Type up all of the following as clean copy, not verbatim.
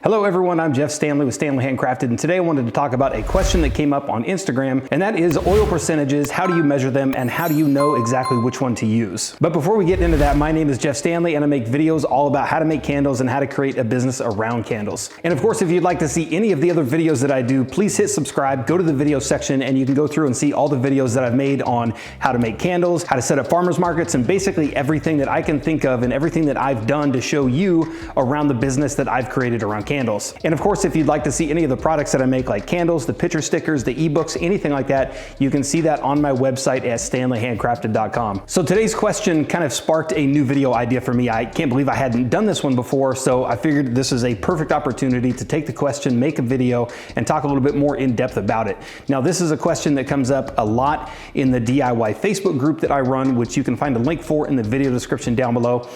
Hello everyone, I'm Jeff Standley with Standley Handcrafted, and today I wanted to talk about a question that came up on Instagram, and that is oil percentages. How do you measure them, and how do you know exactly which one to use? But before we get into that, my name is Jeff Standley, and I make videos all about how to make candles and how to create a business around candles. And of course, if you'd like to see any of the other videos that I do, please hit subscribe, go to the video section, and you can go through and see all the videos that I've made on how to make candles, how to set up farmers markets, and basically everything that I can think of and everything that I've done to show you around the business that I've created around candles. And of course, if you'd like to see any of the products that I make, like candles, the picture stickers, the ebooks, anything like that, you can see that on my website at stanleyhandcrafted.com. So today's question kind of sparked a new video idea for me. I can't believe I hadn't done this one before, so I figured this is a perfect opportunity to take the question, make a video, and talk a little bit more in depth about it. Now, this is a question that comes up a lot in the DIY Facebook group that I run, which you can find a link for in the video description down below.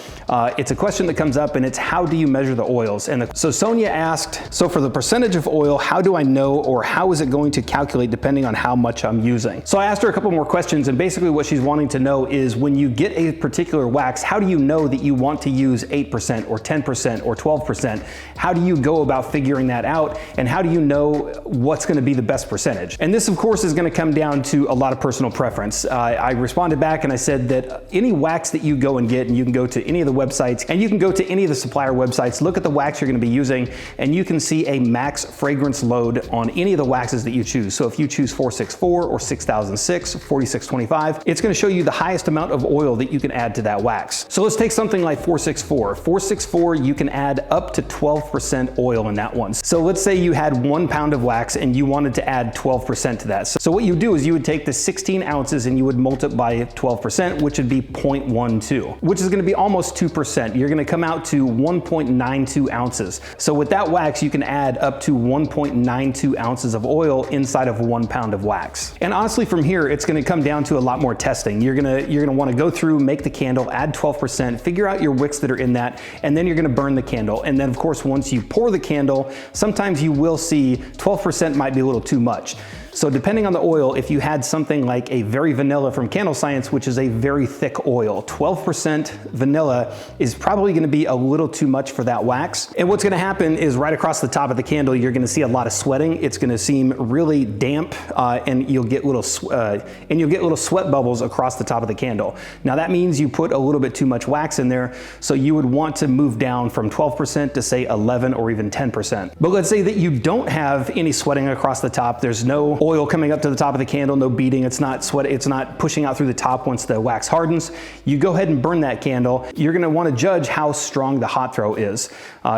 It's a question that comes up, and it's how do you measure the oils? And so Sonia asked, so for the percentage of oil, how do I know, or how is it going to calculate depending on how much I'm using? So I asked her a couple more questions, and basically what she's wanting to know is when you get a particular wax, how do you know that you want to use 8% or 10% or 12%? How do you go about figuring that out, and how do you know what's going to be the best percentage? And this, of course, is going to come down to a lot of personal preference. I responded back and I said that any wax that you go and get, and you can go to any of the websites, and you can go to any of the supplier websites, look at the wax you're going to be using, and you can see a max fragrance load on any of the waxes that you choose. So if you choose 464 or 6006, 4625, it's going to show you the highest amount of oil that you can add to that wax. So let's take something like 464. 464, you can add up to 12% oil in that one. So let's say you had 1 pound of wax and you wanted to add 12% to that. So what you do is you would take the 16 ounces and you would multiply by 12%, which would be 0.12, which is going to be almost 2%. You're going to come out to 1.92 ounces. So with that wax, you can add up to 1.92 ounces of oil inside of 1 pound of wax. And honestly, from here, it's going to come down to a lot more testing. You're going to want to go through, make the candle, add 12%, figure out your wicks that are in that, and then you're going to burn the candle. And then of course, once you pour the candle, sometimes you will see 12% might be a little too much. So depending on the oil, if you had something like a very vanilla from Candle Science, which is a very thick oil, 12% vanilla is probably going to be a little too much for that wax. And what's going to happen is right across the top of the candle, you're going to see a lot of sweating. It's going to seem really damp, and you'll get little sweat bubbles across the top of the candle. Now that means you put a little bit too much wax in there, so you would want to move down from 12% to say 11 or even 10%. But let's say that you don't have any sweating across the top. There's no oil coming up to the top of the candle, no beading, it's not pushing out through the top once the wax hardens. You go ahead and burn that candle. You're going to want to judge how strong the hot throw is.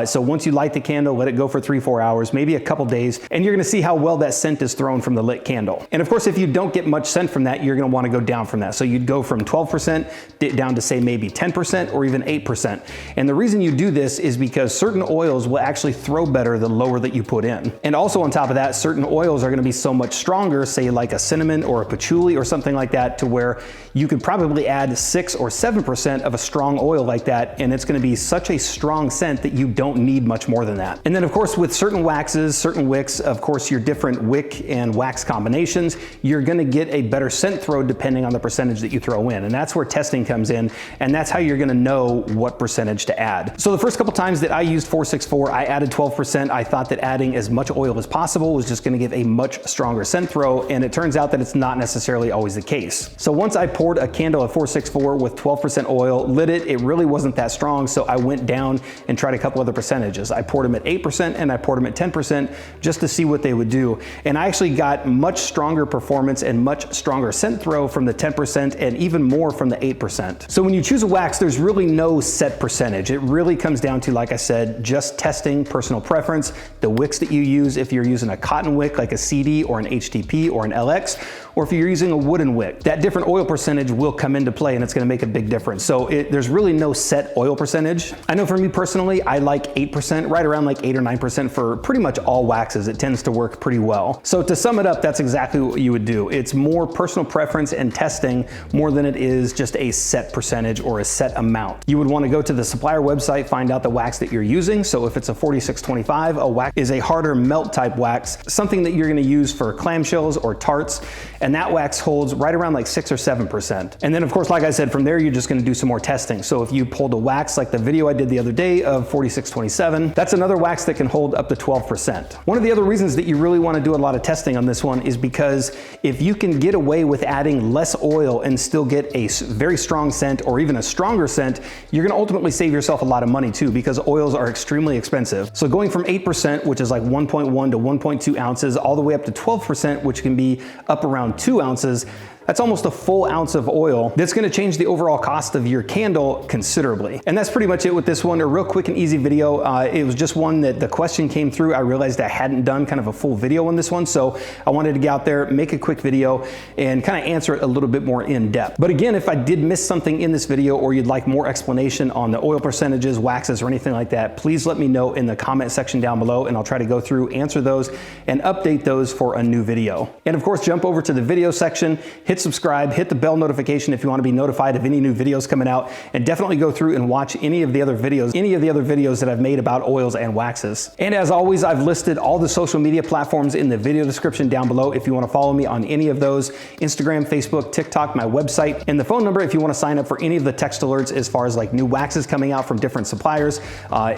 So once you light the candle, let it go for 3-4 hours, maybe a couple days, and you're going to see how well that scent is thrown from the lit candle. And of course, if you don't get much scent from that, you're going to want to go down from that. So you'd go from 12% down to say maybe 10% or even 8%. And the reason you do this is because certain oils will actually throw better the lower that you put in. And also on top of that, certain oils are going to be so much stronger, say like a cinnamon or a patchouli or something like that, to where you could probably add 6 or 7% of a strong oil like that, and it's going to be such a strong scent that you don't need much more than that. And then of course, with certain waxes, certain wicks, of course your different wick and wax combinations, you're going to get a better scent throw depending on the percentage that you throw in. And that's where testing comes in, and that's how you're going to know what percentage to add. So the first couple times that I used 464, I added 12%. I thought that adding as much oil as possible was just going to give a much stronger scent throw, and it turns out that it's not necessarily always the case. So once I poured a candle at 464 with 12% oil, lit it, it really wasn't that strong, so I went down and tried a couple other percentages. I poured them at 8% and I poured them at 10% just to see what they would do. And I actually got much stronger performance and much stronger scent throw from the 10% and even more from the 8%. So when you choose a wax, there's really no set percentage. It really comes down to, like I said, just testing, personal preference, the wicks that you use, if you're using a cotton wick like a CD or an HTP or an LX, or if you're using a wooden wick, that different oil percentage will come into play, and it's going to make a big difference. So there's really no set oil percentage. I know for me personally, I like 8%, right around like 8 or 9% for pretty much all waxes. It tends to work pretty well. So to sum it up, that's exactly what you would do. It's more personal preference and testing more than it is just a set percentage or a set amount. You would want to go to the supplier website, find out the wax that you're using. So if it's a 4625, a wax is a harder melt type wax, something that you're going to use for clamshells or tarts, and that wax holds right around like 6 or 7%. And then of course, like I said, from there, you're just going to do some more testing. So if you pulled a wax like the video I did the other day of 46 627. That's another wax that can hold up to 12%. One of the other reasons that you really want to do a lot of testing on this one is because if you can get away with adding less oil and still get a very strong scent or even a stronger scent, you're going to ultimately save yourself a lot of money too, because oils are extremely expensive. So going from 8%, which is like 1.1 to 1.2 ounces, all the way up to 12%, which can be up around 2 ounces, that's almost a full ounce of oil. That's gonna change the overall cost of your candle considerably. And that's pretty much it with this one. A real quick and easy video. It was just one that the question came through. I realized I hadn't done kind of a full video on this one, so I wanted to get out there, make a quick video, and kind of answer it a little bit more in depth. But again, if I did miss something in this video or you'd like more explanation on the oil percentages, waxes, or anything like that, please let me know in the comment section down below, and I'll try to go through, answer those, and update those for a new video. And of course, jump over to the video section, hit subscribe, hit the bell notification if you want to be notified of any new videos coming out, and definitely go through and watch any of the other videos that I've made about oils and waxes. And as always, I've listed all the social media platforms in the video description down below if you want to follow me on any of those: Instagram, Facebook, TikTok, my website, and the phone number if you want to sign up for any of the text alerts as far as like new waxes coming out from different suppliers.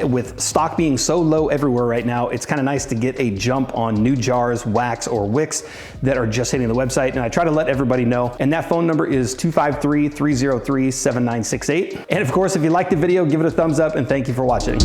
With stock being so low everywhere right now, it's kind of nice to get a jump on new jars, wax, or wicks that are just hitting the website, and I try to let everybody know. And that phone number is 253-303-7968. And of course, if you liked the video, give it a thumbs up, and thank you for watching.